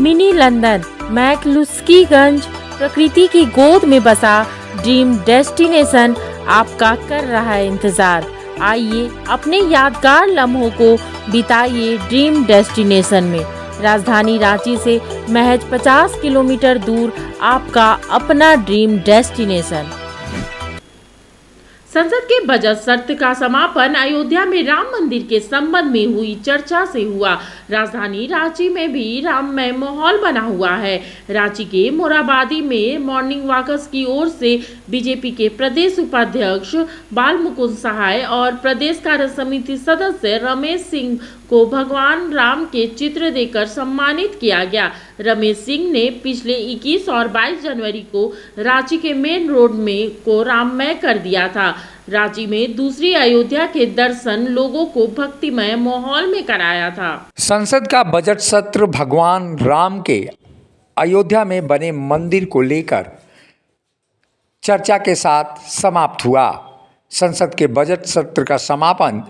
Mini London McCluskieganj प्रकृति की गोद में बसा ड्रीम डेस्टिनेशन आपका कर रहा है इंतजार। आइए अपने यादगार लम्हों को बिताइए ड्रीम डेस्टिनेशन में। राजधानी रांची से महज 50 किलोमीटर दूर आपका अपना ड्रीम डेस्टिनेशन। संसद के बजट सत्र का समापन अयोध्या में राम मंदिर के संबंध में हुई चर्चा से हुआ। राजधानी रांची में भी राममय माहौल बना हुआ है। रांची के मोराबादी में मॉर्निंग वॉकर्स की ओर से बीजेपी के प्रदेश उपाध्यक्ष बाल मुकुंद सहाय और प्रदेश कार्य समिति सदस्य रमेश सिंह को भगवान राम के चित्र देकर सम्मानित किया गया। रमेश सिंह ने पिछले 21 और 22 जनवरी को रांची के मेन रोड में को राममय कर दिया था। रांची में दूसरी अयोध्या के दर्शन लोगों को भक्तिमय माहौल में कराया था। संसद का बजट सत्र भगवान राम के अयोध्या में बने मंदिर को लेकर चर्चा के साथ समाप्त हुआ। संसद के बजट सत्र का समापन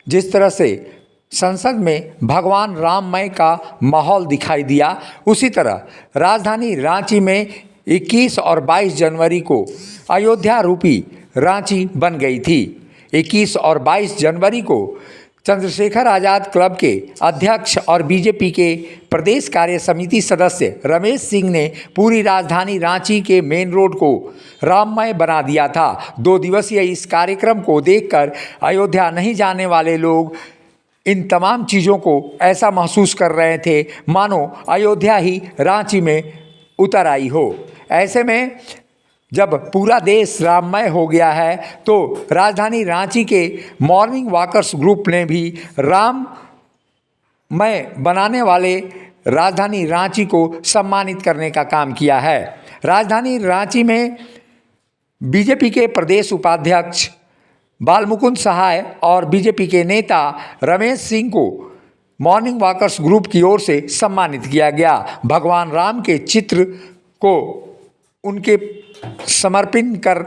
जिस तरह से संसद में भगवान राममय का माहौल दिखाई दिया, उसी तरह राजधानी रांची में 21 और 22 जनवरी को अयोध्या रूपी रांची बन गई थी। 21 और 22 जनवरी को चंद्रशेखर आज़ाद क्लब के अध्यक्ष और बीजेपी के प्रदेश कार्य समिति सदस्य रमेश सिंह ने पूरी राजधानी रांची के मेन रोड को राममय बना दिया था। 2 दिवसीय इस कार्यक्रम को देखकर अयोध्या नहीं जाने वाले लोग इन तमाम चीज़ों को ऐसा महसूस कर रहे थे मानो अयोध्या ही रांची में उतर आई हो। ऐसे में जब पूरा देश राममय हो गया है तो राजधानी रांची के मॉर्निंग वॉकर्स ग्रुप ने भी राममय बनाने वाले राजधानी रांची को सम्मानित करने का काम किया है। राजधानी रांची में बीजेपी के प्रदेश उपाध्यक्ष बाल मुकुंद सहाय और बीजेपी के नेता रमेश सिंह को मॉर्निंग वॉकर्स ग्रुप की ओर से सम्मानित किया गया। भगवान राम के चित्र को उनके समर्पित कर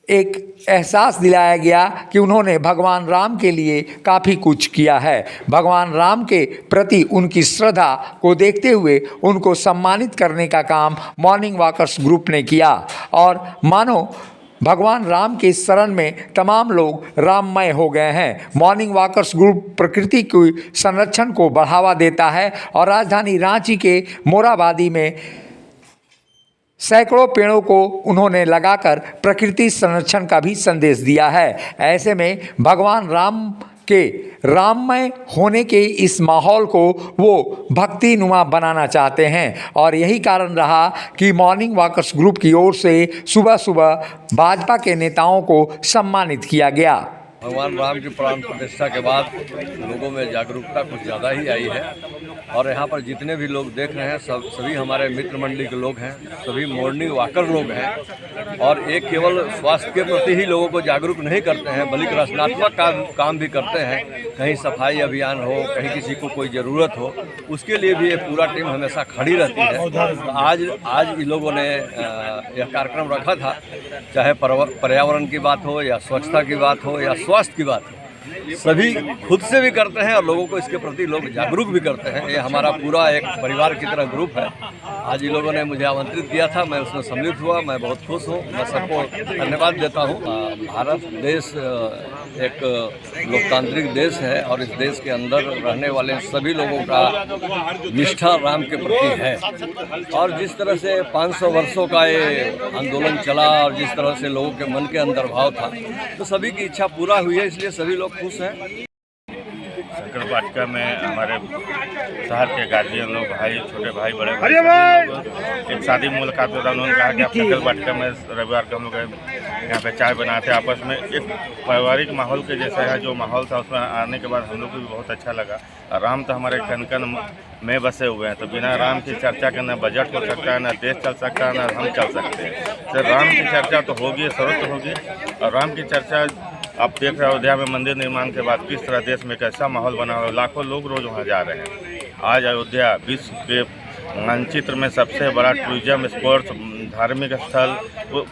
एक एहसास दिलाया गया कि उन्होंने भगवान राम के लिए काफ़ी कुछ किया है। भगवान राम के प्रति उनकी श्रद्धा को देखते हुए उनको सम्मानित करने का काम मॉर्निंग वॉकर्स ग्रुप ने किया और मानो भगवान राम के शरण में तमाम लोग राममय हो गए हैं। मॉर्निंग वॉकर्स ग्रुप प्रकृति के संरक्षण को बढ़ावा देता है और राजधानी रांची के मोराबादी में सैकड़ों पेड़ों को उन्होंने लगाकर प्रकृति संरक्षण का भी संदेश दिया है। ऐसे में भगवान राम के राममय होने के इस माहौल को वो भक्तिनुमा बनाना चाहते हैं और यही कारण रहा कि मॉर्निंग वॉकर्स ग्रुप की ओर से सुबह सुबह भाजपा के नेताओं को सम्मानित किया गया। भगवान राम की प्राण प्रतिष्ठा के बाद लोगों में जागरूकता कुछ ज़्यादा ही आई है और यहाँ पर जितने भी लोग देख रहे हैं सभी हमारे मित्र मंडली के लोग हैं, सभी मॉर्निंग वॉकर लोग हैं और एक केवल स्वास्थ्य के प्रति ही लोगों को जागरूक नहीं करते हैं बल्कि रचनात्मक काम भी करते हैं। कहीं सफाई अभियान हो, कहीं किसी को कोई ज़रूरत हो, उसके लिए भी ये पूरा टीम हमेशा खड़ी रहती है। तो आज इन लोगों ने यह कार्यक्रम रखा था, चाहे पर्यावरण की बात हो या स्वच्छता की बात हो या स्वास्थ्य की बात हो, सभी खुद से भी करते हैं और लोगों को इसके प्रति लोग जागरूक भी करते हैं। ये हमारा पूरा एक परिवार की तरह ग्रुप है। आज इन लोगों ने मुझे आमंत्रित किया था, मैं उसमें सम्मिलित हुआ, मैं बहुत खुश हूँ। मैं सबको धन्यवाद देता हूँ। भारत देश एक लोकतांत्रिक देश है और इस देश के अंदर रहने वाले सभी लोगों का निष्ठा राम के प्रति है और जिस तरह से 500 वर्षों का ये आंदोलन चला और जिस तरह से लोगों के मन के अंदर भाव था, तो सभी की इच्छा पूरा हुई है, इसलिए सभी लोग खुश हैं। शंकर वाटिका में हमारे शहर के गार्जियन लोग, भाई, छोटे भाई, बड़े भाई, एक शादी मुलाकात होता, उन्होंने कहा कि आप शंकर वाटिका में रविवार को हम लोग यहाँ पे चाय बनाते आपस में, एक पारिवारिक माहौल के जैसा है जो माहौल था, उसमें आने के बाद हम लोग को भी बहुत अच्छा लगा। राम तो हमारे कण कण में बसे हुए हैं, तो बिना राम की चर्चा के न बजट हो सकता है, न देश चल सकता है, न हम चल सकते हैं। तो राम की चर्चा तो होगी, जरूरत होगी और राम की चर्चा आप देख रहे हैं अयोध्या में मंदिर निर्माण के बाद किस तरह देश में कैसा माहौल बना हुआ है। लाखों लोग रोज वहाँ जा रहे हैं। आज अयोध्या विश्व के मानचित्र में सबसे बड़ा टूरिज्म स्पॉट धार्मिक स्थल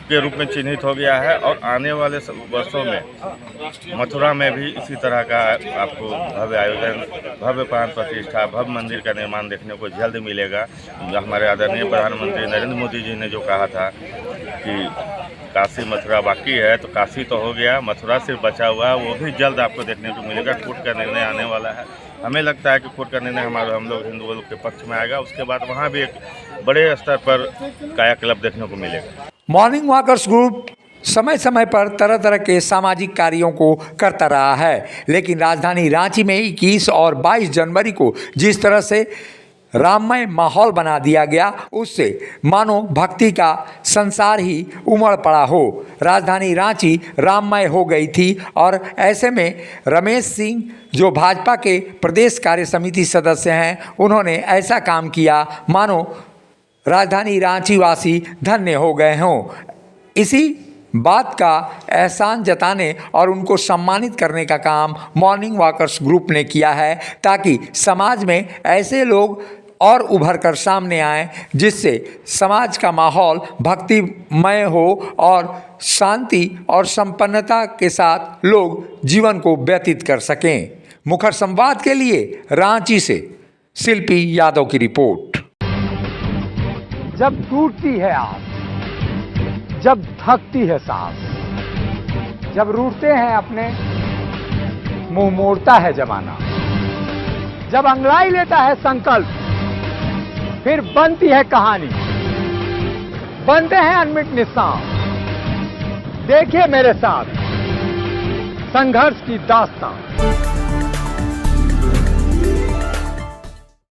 के रूप में चिन्हित हो गया है और आने वाले वर्षों में मथुरा में भी इसी तरह का आपको भव्य आयोजन, भव्य प्राण प्रतिष्ठा, भव्य मंदिर का निर्माण देखने को जल्द मिलेगा। हमारे आदरणीय प्रधानमंत्री नरेंद्र मोदी जी ने जो कहा था कि काशी मथुरा बाकी है, तो काशी तो हो गया, मथुरा सिर्फ बचा हुआ है, वो भी जल्द आपको देखने को मिलेगा। कोर्ट का निर्णय आने वाला है। हमें लगता है कि कोर्ट का निर्णय हम लोग हिंदुओं के पक्ष में आएगा। उसके बाद वहाँ भी एक बड़े स्तर पर कायाकल्प देखने को मिलेगा। मॉर्निंग वॉकर्स ग्रुप समय समय पर तरह तरह के सामाजिक कार्यों को करता रहा है, लेकिन राजधानी रांची में 21 और 22 जनवरी को जिस तरह से राममय माहौल बना दिया गया, उससे मानो भक्ति का संसार ही उमड़ पड़ा हो। राजधानी रांची राममय हो गई थी और ऐसे में रमेश सिंह जो भाजपा के प्रदेश कार्य समिति सदस्य हैं, उन्होंने ऐसा काम किया मानो राजधानी रांची वासी धन्य हो गए हों। इसी बात का एहसान जताने और उनको सम्मानित करने का काम मॉर्निंग वॉकर्स ग्रुप ने किया है, ताकि समाज में ऐसे लोग और उभर कर सामने आए जिससे समाज का माहौल भक्तिमय हो और शांति और संपन्नता के साथ लोग जीवन को व्यतीत कर सकें। मुखर संवाद के लिए रांची से शिल्पी यादव की रिपोर्ट। जब टूटती है आस, जब थकती है सांस, जब रूठते हैं अपने, मुंह मोड़ता है जमाना, जब अंगड़ाई लेता है संकल्प, फिर बनती है कहानी, बनते हैं अनमिट निशान। देखिए मेरे साथ संघर्ष की दास्तान।